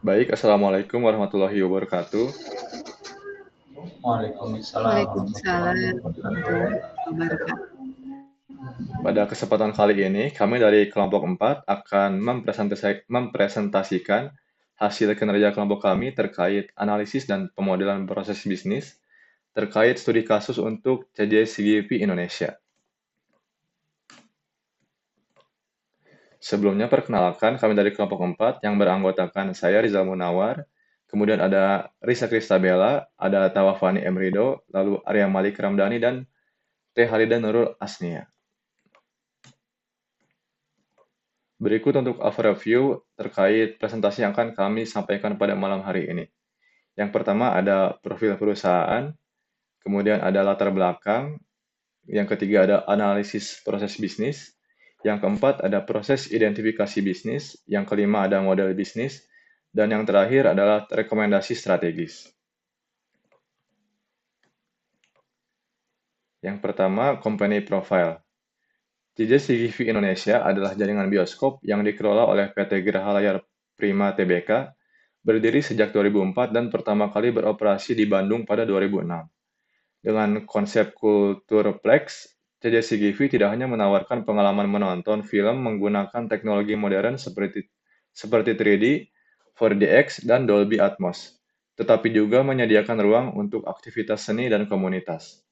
Baik, Assalamualaikum warahmatullahi wabarakatuh. Waalaikumsalam Waalaikumsalam warahmatullahi warahmatullahi wabarakatuh. wabarakatuh. Pada kesempatan kali ini, kami dari kelompok 4 akan mempresentasikan hasil kinerja kelompok kami terkait analisis dan pemodelan proses bisnis terkait studi kasus untuk CJCGP Indonesia. Sebelumnya perkenalkan kami dari kelompok 4 yang beranggotakan saya Rizal Munawar, kemudian ada Risa Kristabella, ada Tawafani Emrido, lalu Arya Malik Ramdhani, dan Teh Halida Nurul Asnia. Berikut untuk overview terkait presentasi yang akan kami sampaikan pada malam hari ini. Yang pertama ada profil perusahaan, kemudian ada latar belakang, yang ketiga ada analisis proses bisnis, yang keempat ada proses identifikasi bisnis, yang kelima ada model bisnis, dan yang terakhir adalah rekomendasi strategis. Yang pertama, company profile. CJCGV Indonesia adalah jaringan bioskop yang dikelola oleh PT Geraha Layar Prima Tbk, berdiri sejak 2004 dan pertama kali beroperasi di Bandung pada 2006. Dengan konsep Kulturplex, CJCGV tidak hanya menawarkan pengalaman menonton film menggunakan teknologi modern seperti 3D, 4DX, dan Dolby Atmos, tetapi juga menyediakan ruang untuk aktivitas seni dan komunitas.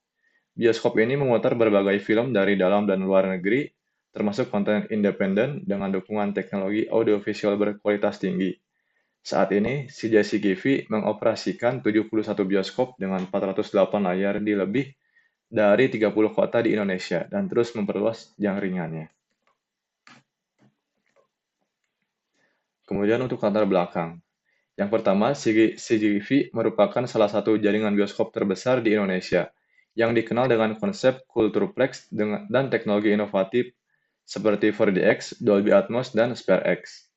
Bioskop ini memutar berbagai film dari dalam dan luar negeri, termasuk konten independen dengan dukungan teknologi audiovisual berkualitas tinggi. Saat ini, CJCGV mengoperasikan 71 bioskop dengan 408 layar di lebih dari 30 kota di Indonesia dan terus memperluas jaringannya. Kemudian untuk latar belakang. Yang pertama, CGV merupakan salah satu jaringan bioskop terbesar di Indonesia yang dikenal dengan konsep Kulturplex dan teknologi inovatif seperti 4DX, Dolby Atmos, dan SpareX.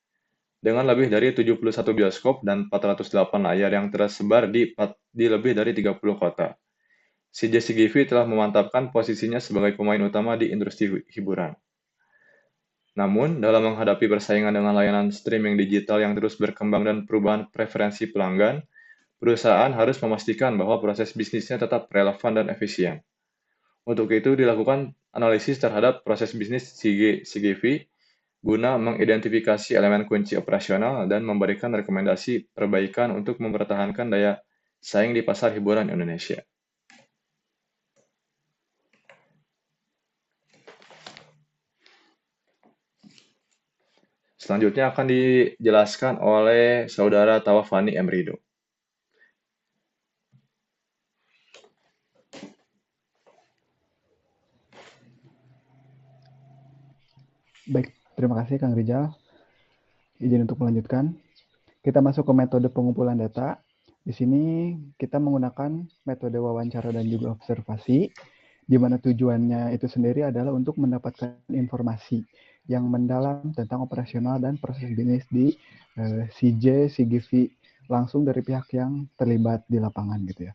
Dengan lebih dari 71 bioskop dan 408 layar yang tersebar di lebih dari 30 kota. CJCGV telah memantapkan posisinya sebagai pemain utama di industri hiburan. Namun, dalam menghadapi persaingan dengan layanan streaming digital yang terus berkembang dan perubahan preferensi pelanggan, perusahaan harus memastikan bahwa proses bisnisnya tetap relevan dan efisien. Untuk itu, dilakukan analisis terhadap proses bisnis CGV guna mengidentifikasi elemen kunci operasional dan memberikan rekomendasi perbaikan untuk mempertahankan daya saing di pasar hiburan Indonesia. Selanjutnya akan dijelaskan oleh Saudara Tawafani Emrido. Baik, terima kasih Kang Rizal. Izin untuk melanjutkan. Kita masuk ke metode pengumpulan data. Di sini kita menggunakan metode wawancara dan juga observasi, di mana tujuannya itu sendiri adalah untuk mendapatkan informasi yang mendalam tentang operasional dan proses bisnis di CGV langsung dari pihak yang terlibat di lapangan gitu ya.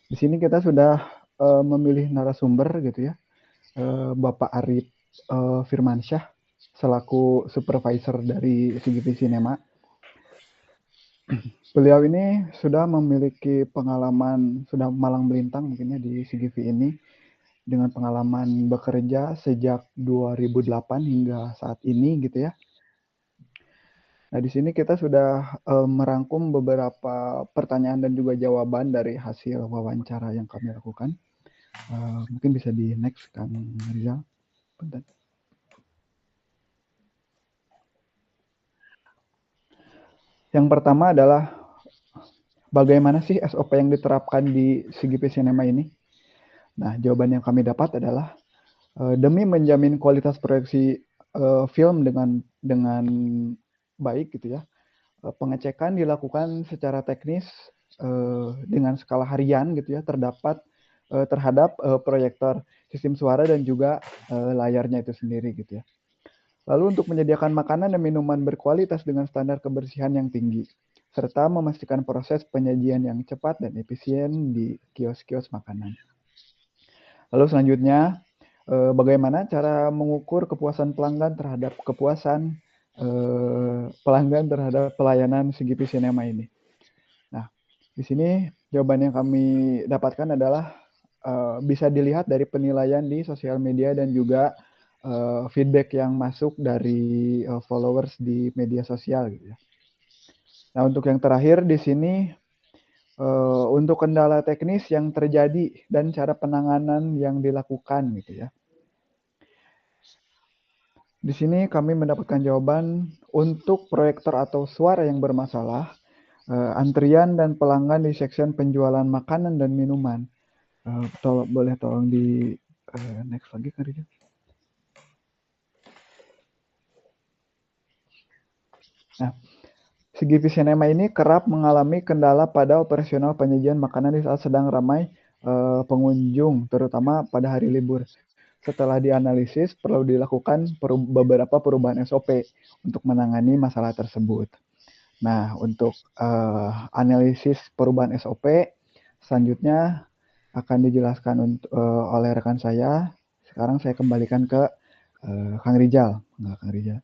Di sini kita sudah memilih narasumber gitu ya, Bapak Arif Firmansyah selaku supervisor dari CGV Cinema. Beliau ini sudah memiliki pengalaman, sudah malang melintang mungkinnya di CGV ini dengan pengalaman bekerja sejak 2008 hingga saat ini gitu ya. Nah, di sini kita sudah merangkum beberapa pertanyaan dan juga jawaban dari hasil wawancara yang kami lakukan. Mungkin bisa di next, Kang Rizal. Bentar. Yang pertama adalah bagaimana sih SOP yang diterapkan di CGV Cinema ini? Nah, jawaban yang kami dapat adalah demi menjamin kualitas proyeksi film dengan baik gitu ya. Pengecekan dilakukan secara teknis dengan skala harian gitu ya terhadap proyektor sistem suara dan juga layarnya itu sendiri gitu ya. Lalu untuk menyediakan makanan dan minuman berkualitas dengan standar kebersihan yang tinggi, serta memastikan proses penyajian yang cepat dan efisien di kios-kios makanan. Lalu selanjutnya, bagaimana cara mengukur kepuasan pelanggan terhadap kepuasan pelanggan terhadap pelayanan CGV Cinema ini. Nah, di sini jawaban yang kami dapatkan adalah bisa dilihat dari penilaian di sosial media dan juga feedback yang masuk dari followers di media sosial gitu ya. Nah, untuk yang terakhir di sini untuk kendala teknis yang terjadi dan cara penanganan yang dilakukan gitu ya. Di sini kami mendapatkan jawaban untuk proyektor atau suara yang bermasalah, antrian dan pelanggan di section penjualan makanan dan minuman. Boleh tolong di next lagi Kak Rizal. Nah, CGV Cinema ini kerap mengalami kendala pada operasional penyajian makanan di saat sedang ramai pengunjung, terutama pada hari libur. Setelah dianalisis, perlu dilakukan beberapa perubahan SOP untuk menangani masalah tersebut. Nah, untuk analisis perubahan SOP, selanjutnya akan dijelaskan oleh rekan saya. Sekarang saya kembalikan ke Kang Rijal. Kang Rijal.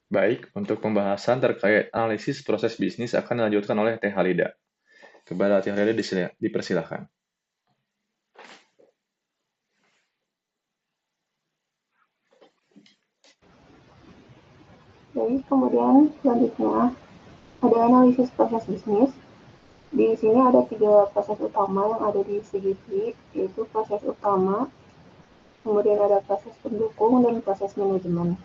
Baik, untuk pembahasan terkait analisis proses bisnis akan dilanjutkan oleh Teh Halida. Kepada Teh Halida dipersilahkan. Jadi kemudian selanjutnya ada analisis proses bisnis. Di sini ada 3 proses utama yang ada di CGV, yaitu proses utama, kemudian ada proses pendukung, dan proses manajemen.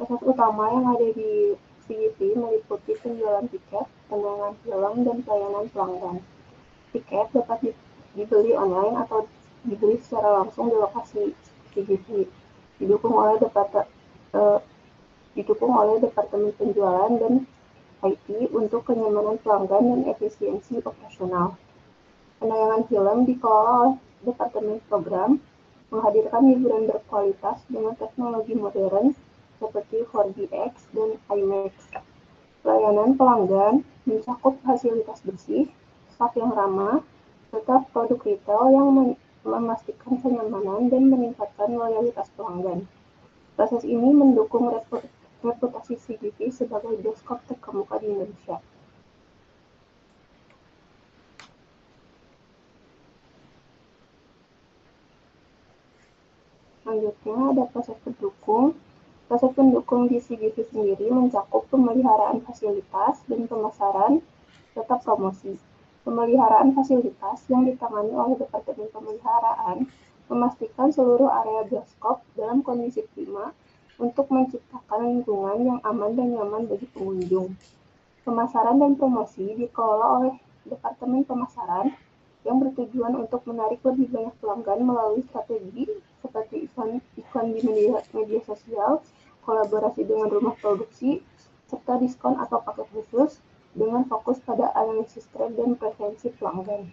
Proses utama yang ada di CGV meliputi penjualan tiket, penayangan film, dan pelayanan pelanggan. Tiket dapat dibeli online atau dibeli secara langsung di lokasi CGV, didukung oleh Departemen Penjualan dan IT untuk kenyamanan pelanggan dan efisiensi operasional. Penayangan film dikelola oleh Departemen Program, menghadirkan hiburan berkualitas dengan teknologi modern seperti 4DX dan IMAX. Pelayanan pelanggan mencakup fasilitas bersih, staf yang ramah, serta produk retail yang memastikan kenyamanan dan meningkatkan loyalitas pelanggan. Proses ini mendukung reputasi CGV sebagai bioskop terkemuka di Indonesia. Selanjutnya ada proses pendukung. Proses pendukung di CGV sendiri mencakup pemeliharaan fasilitas dan pemasaran serta promosi. Pemeliharaan fasilitas yang ditangani oleh Departemen Pemeliharaan memastikan seluruh area bioskop dalam kondisi prima untuk menciptakan lingkungan yang aman dan nyaman bagi pengunjung. Pemasaran dan promosi dikelola oleh Departemen Pemasaran yang bertujuan untuk menarik lebih banyak pelanggan melalui strategi seperti iklan di media sosial, kolaborasi dengan rumah produksi, serta diskon atau paket khusus dengan fokus pada analisis tren dan preferensi pelanggan.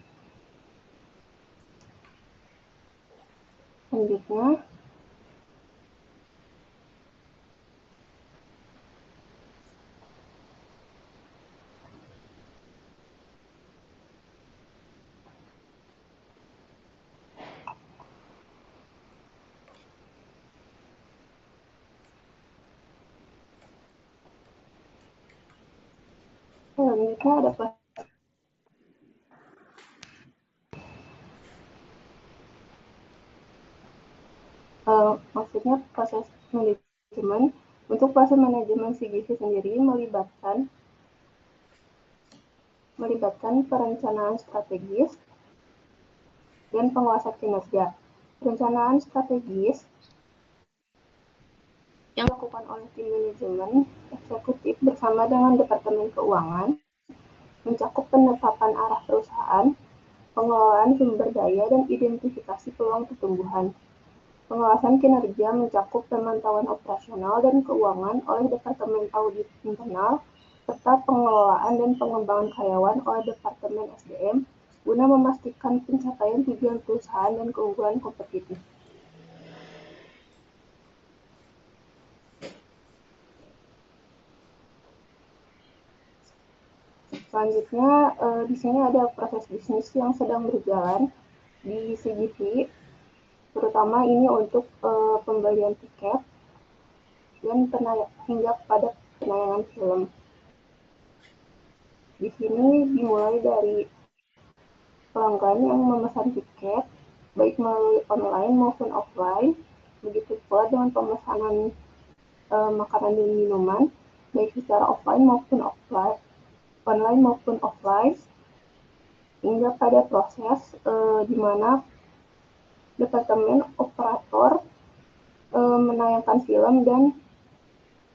Selanjutnya, ada maksudnya proses manajemen. Untuk proses manajemen CGV sendiri melibatkan perencanaan strategis dan penguasaan kinerja. Perencanaan strategis yang dilakukan oleh tim manajemen eksekutif bersama dengan Departemen Keuangan mencakup penetapan arah perusahaan, pengelolaan sumber daya, dan identifikasi peluang pertumbuhan. Pengawasan kinerja mencakup pemantauan operasional dan keuangan oleh Departemen Audit Internal, serta pengelolaan dan pengembangan karyawan oleh Departemen SDM guna memastikan pencapaian tujuan perusahaan dan keunggulan kompetitif. Selanjutnya, di sini ada proses bisnis yang sedang berjalan di CGV. terutama ini untuk pembelian tiket dan hingga pada penayangan film. Di sini dimulai dari pelanggan yang memesan tiket, baik melalui online maupun offline, begitu pula dengan pemesanan makanan dan minuman, baik secara offline maupun online maupun offline, hingga pada proses di mana departemen operator menayangkan film dan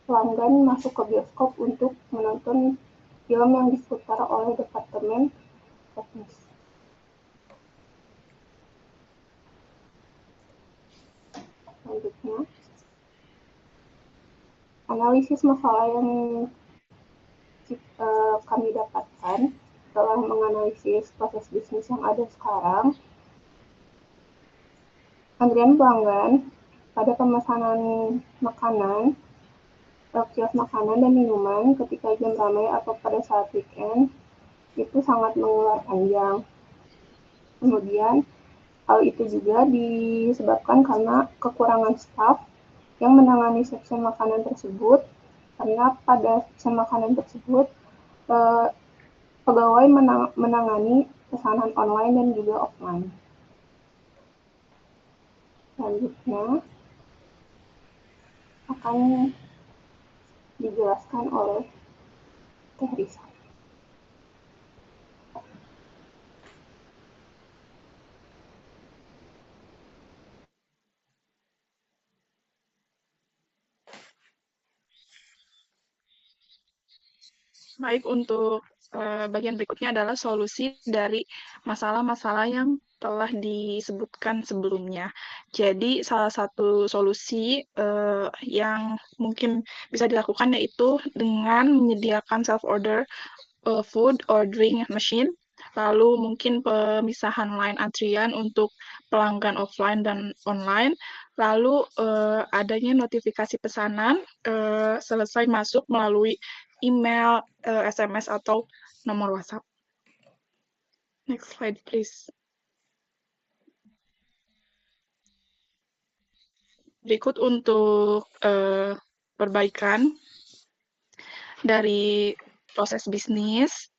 pelanggan masuk ke bioskop untuk menonton film yang diputar oleh departemen teknis. Selanjutnya, analisis masalah yang kami dapatkan setelah menganalisis proses bisnis yang ada sekarang. Antrian pelanggan pada pemesanan makanan, kios makanan dan minuman ketika jam ramai atau pada saat weekend itu sangat mengular panjang. Kemudian hal itu juga disebabkan karena kekurangan staf yang menangani section makanan tersebut, karena pada section makanan tersebut pegawai menangani pesanan online dan juga offline. Selanjutnya akan dijelaskan oleh Teh Risa. Baik, untuk bagian berikutnya adalah solusi dari masalah-masalah yang telah disebutkan sebelumnya. Jadi, salah satu solusi yang mungkin bisa dilakukan yaitu dengan menyediakan self-order food ordering machine, lalu mungkin pemisahan line antrian untuk pelanggan offline dan online, lalu adanya notifikasi pesanan selesai masuk melalui email, SMS, atau nomor WhatsApp. Next slide, please. Berikut untuk perbaikan dari proses bisnis.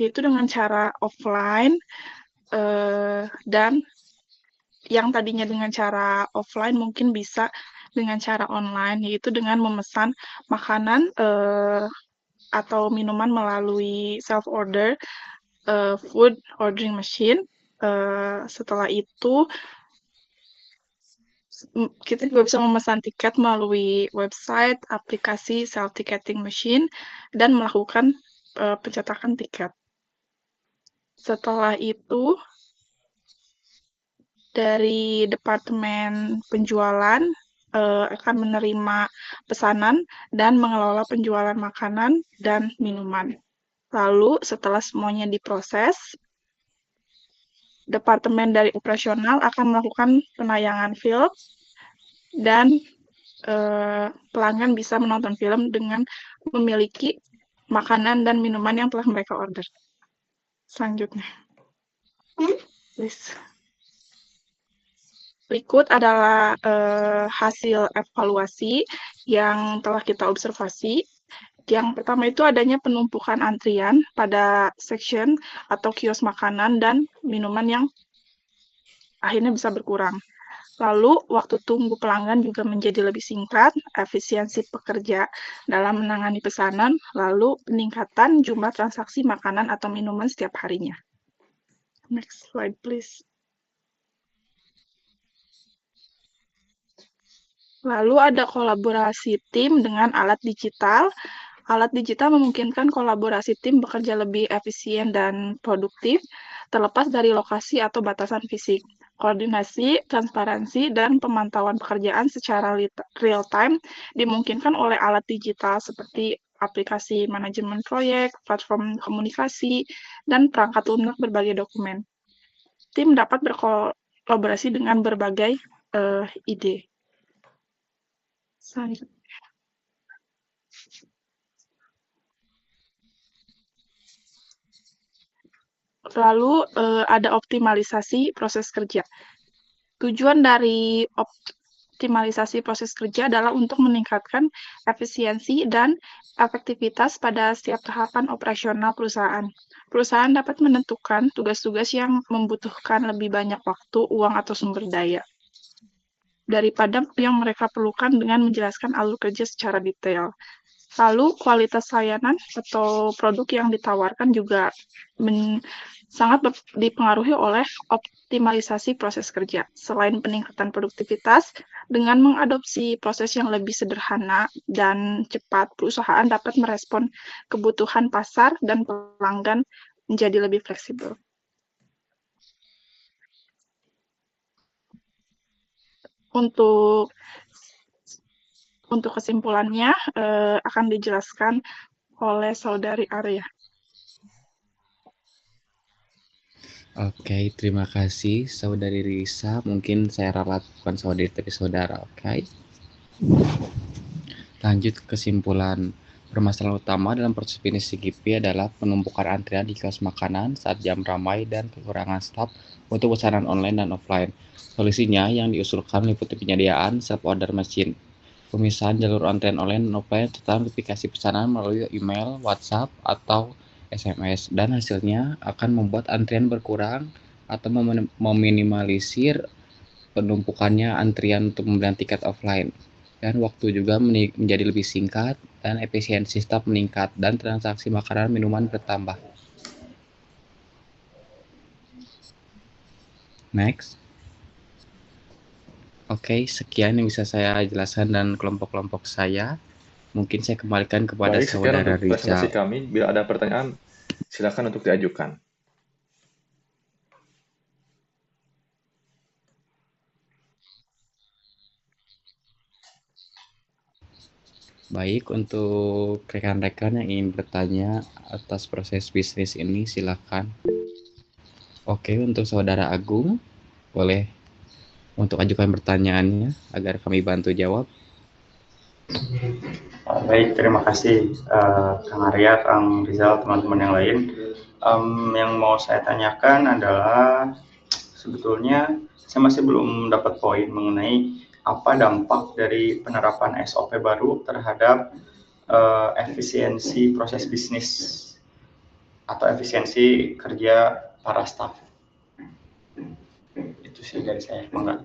Yaitu dengan cara offline dan yang tadinya dengan cara offline mungkin bisa dengan cara online, yaitu dengan memesan makanan atau minuman melalui self-order food ordering machine. Setelah itu, kita juga bisa memesan tiket melalui website, aplikasi self-ticketing machine, dan melakukan pencetakan tiket. Setelah itu, dari departemen penjualan akan menerima pesanan dan mengelola penjualan makanan dan minuman. Lalu setelah semuanya diproses, departemen dari operasional akan melakukan penayangan film dan pelanggan bisa menonton film dengan memiliki makanan dan minuman yang telah mereka order. Selanjutnya. Please. Berikut adalah hasil evaluasi yang telah kita observasi. Yang pertama itu adanya penumpukan antrian pada section atau kios makanan dan minuman yang akhirnya bisa berkurang. Lalu, waktu tunggu pelanggan juga menjadi lebih singkat, efisiensi pekerja dalam menangani pesanan, lalu peningkatan jumlah transaksi makanan atau minuman setiap harinya. Next slide, please. Lalu ada kolaborasi tim dengan alat digital. Alat digital memungkinkan kolaborasi tim bekerja lebih efisien dan produktif, terlepas dari lokasi atau batasan fisik. Koordinasi, transparansi, dan pemantauan pekerjaan secara real-time dimungkinkan oleh alat digital seperti aplikasi manajemen proyek, platform komunikasi, dan perangkat lunak berbagai dokumen. Tim dapat berkolaborasi dengan berbagai ide. Selanjutnya. Lalu ada optimalisasi proses kerja. Tujuan dari optimalisasi proses kerja adalah untuk meningkatkan efisiensi dan efektivitas pada setiap tahapan operasional perusahaan. Perusahaan dapat menentukan tugas-tugas yang membutuhkan lebih banyak waktu, uang, atau sumber daya daripada yang mereka perlukan dengan menjelaskan alur kerja secara detail. Lalu kualitas layanan atau produk yang ditawarkan juga sangat dipengaruhi oleh optimalisasi proses kerja. Selain peningkatan produktivitas, dengan mengadopsi proses yang lebih sederhana dan cepat, perusahaan dapat merespon kebutuhan pasar dan pelanggan menjadi lebih fleksibel. Untuk kesimpulannya akan dijelaskan oleh Saudari Arya. Oke, terima kasih Saudari Risa. Mungkin saya ralat bukan saudari tapi saudara. Oke. Lanjut ke kesimpulan. Permasalahan utama dalam proses bisnis CGP adalah penumpukan antrian di kios makanan saat jam ramai dan kekurangan staf untuk pesanan online dan offline. Solusinya yang diusulkan meliputi penyediaan self-order machine, pemisahan jalur antrian online dan offline, serta notifikasi pesanan melalui email, WhatsApp, atau SMS, dan hasilnya akan membuat antrian berkurang atau meminimalisir penumpukannya antrian untuk pembelian tiket offline. Dan waktu juga menjadi lebih singkat dan efisiensi staf meningkat dan transaksi makanan minuman bertambah. Next. Oke, sekian yang bisa saya jelaskan dan kelompok-kelompok saya. Mungkin saya kembalikan kepada Baik, sekian Saudara untuk presentasi Rizal. kami. Bila ada pertanyaan, silakan untuk diajukan. Baik, untuk rekan-rekan yang ingin bertanya atas proses bisnis ini, silakan. Oke, untuk Saudara Agung, boleh untuk ajukan pertanyaannya agar kami bantu jawab. Baik, terima kasih Kang Arya, Kang Rizal, teman-teman yang lain. Yang mau saya tanyakan adalah sebetulnya saya masih belum dapat poin mengenai apa dampak dari penerapan SOP baru terhadap efisiensi proses bisnis atau efisiensi kerja para staf. Itu sih dari saya. Mangga.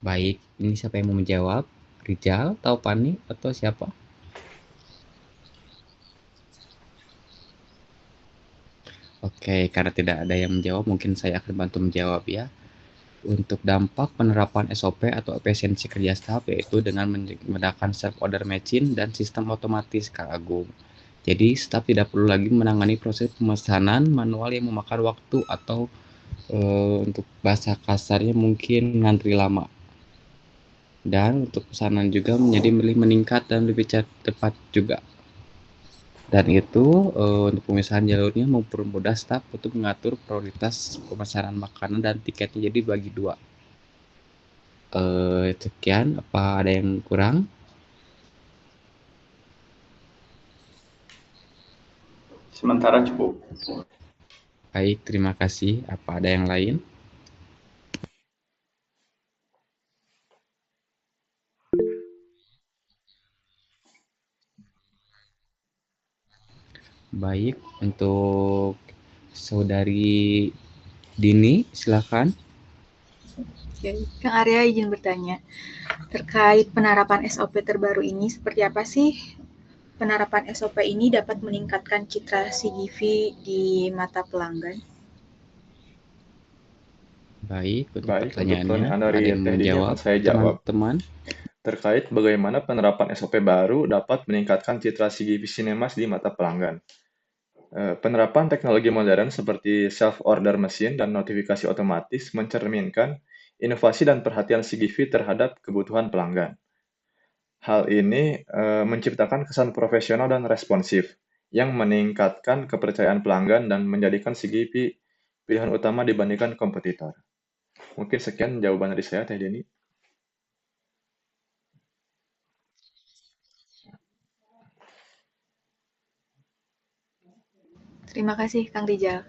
Baik, ini siapa yang mau menjawab? Rizal, atau Pani, atau siapa? Oke, karena tidak ada yang menjawab, mungkin saya akan bantu menjawab ya. Untuk dampak penerapan SOP atau efisiensi kerja staf, yaitu dengan menggunakan self-order machine dan sistem otomatis, Kak Agung. Jadi, staf tidak perlu lagi menangani proses pemesanan manual yang memakan waktu atau untuk bahasa kasarnya mungkin ngantri lama. Dan untuk pesanan juga menjadi meningkat dan lebih cepat juga. Dan itu untuk pemisahan jalurnya mempermudah staf untuk mengatur prioritas pemesanan makanan dan tiketnya jadi bagi dua. Sekian, apa ada yang kurang? Sementara cukup. Baik, terima kasih. Apa ada yang lain? Baik, untuk Saudari Dini, silakan. Oke, Kang Arya izin bertanya. Terkait penerapan SOP terbaru ini, seperti apa sih penerapan SOP ini dapat meningkatkan citra CGV di mata pelanggan? Baik, untuk Baik, untuk pertanyaannya, pertanyaan ada dari yang Teh Dini menjawab, akan saya jawab. teman-teman? Terkait bagaimana penerapan SOP baru dapat meningkatkan citra CGV Cinemas di mata pelanggan. Penerapan teknologi modern seperti self-order mesin dan notifikasi otomatis mencerminkan inovasi dan perhatian CGV terhadap kebutuhan pelanggan. Hal ini menciptakan kesan profesional dan responsif yang meningkatkan kepercayaan pelanggan dan menjadikan CGV pilihan utama dibandingkan kompetitor. Mungkin sekian jawaban dari saya, Teh Deni. Terima kasih, Kang Rijal.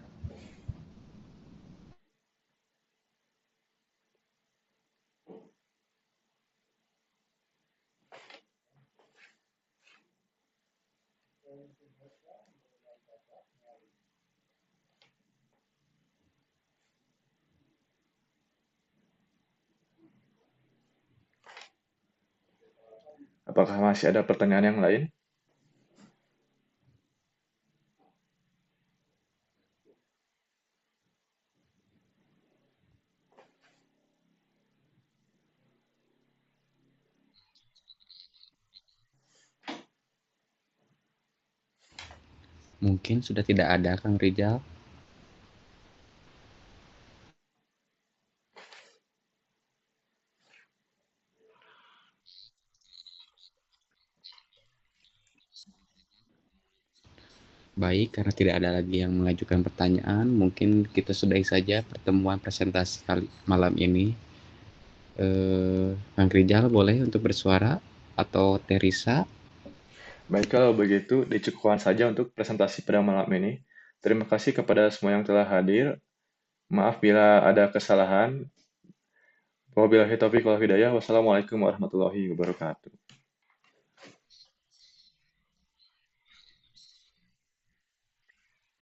Apakah masih ada pertanyaan yang lain? Mungkin sudah tidak ada, Kang Rijal. Baik, karena tidak ada lagi yang mengajukan pertanyaan, mungkin kita sudahi saja pertemuan presentasi malam ini. Kang Rijal boleh untuk bersuara atau Teresa? Baik, kalau begitu dicukupkan saja untuk presentasi pada malam ini. Terima kasih kepada semua yang telah hadir. Maaf bila ada kesalahan. Wabillahi taufiq wal hidayah. Wassalamualaikum warahmatullahi wabarakatuh.